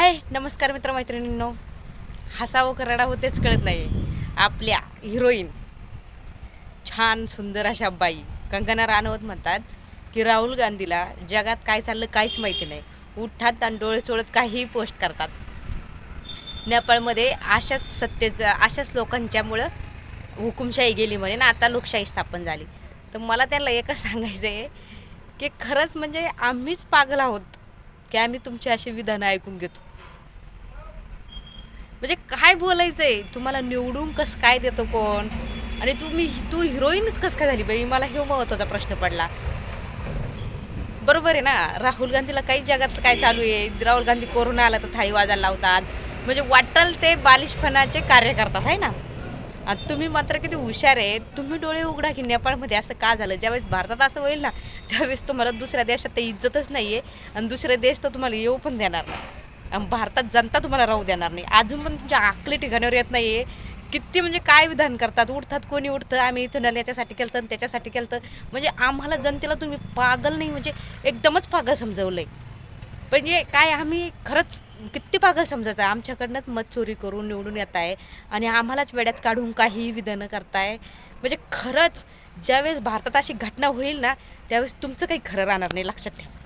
हाय नमस्कार मित्रमैत्रिणींनो. हसावं का रडावं तेच कळत नाही. आपल्या हिरोईन छान सुंदर अशा बाई कंगना रानौत म्हणतात की राहुल गांधीला जगात काय चाललं काहीच माहिती नाही. उठतात आणि डोळे चोळत काहीही पोस्ट करतात. नेपाळमध्ये अशाच लोकांच्यामुळं हुकुमशाही गेली म्हणे ना, आता लोकशाही स्थापन झाली. तर मला त्यांना एकच सांगायचं आहे की खरंच म्हणजे आम्हीच पागल आहोत की आम्ही तुमची अशी विधानं ऐकून घेतो. म्हणजे काय बोलायचं आहे तुम्हाला, निवडून कसं काय देतो कोण, आणि तू हिरोईनच कसं काय झाली बाई, मला हे महत्त्वाचा प्रश्न पडला. बरोबर आहे ना, राहुल गांधीला काही जगात काय चालू आहे. राहुल गांधी कोरोना आला तर थाळी वाजायला लावतात, म्हणजे वाटल ते बालिशपणाचे कार्य करतात आहे ना. आणि तुम्ही मात्र किती हुशार आहे. तुम्ही डोळे उघडा की नेपाळमध्ये असं का झालं. ज्यावेळेस भारतात असं होईल ना, त्यावेळेस तुम्हाला दुसऱ्या देशात ते इज्जतच नाही आहे, आणि दुसरे देश तर तुम्हाला येऊ पण देणार नाही, आणि भारतात जनता तुम्हाला राहू देणार नाही. अजून पण तुमच्या आकली ठिकाणावर येत नाही आहे. किती म्हणजे काय विधान करतात, उठतात कोणी उठतं, आम्ही इथं याच्यासाठी केलं आणि त्याच्यासाठी केलं. म्हणजे आम्हाला जनतेला तुम्ही पागल नाही म्हणजे एकदमच पागल समजवलं आहे. म्हणजे काय आम्ही खरंच किती पागल समजायचं. आमच्याकडनंच मत चोरी करून निवडून येत आहे आणि आम्हालाच वेड्यात काढून काहीही विधानं करताय. म्हणजे खरंच ज्यावेळेस भारतात अशी घटना होईल ना, त्यावेळेस तुमचं काही खरं राहणार नाही, लक्षात ठेवा.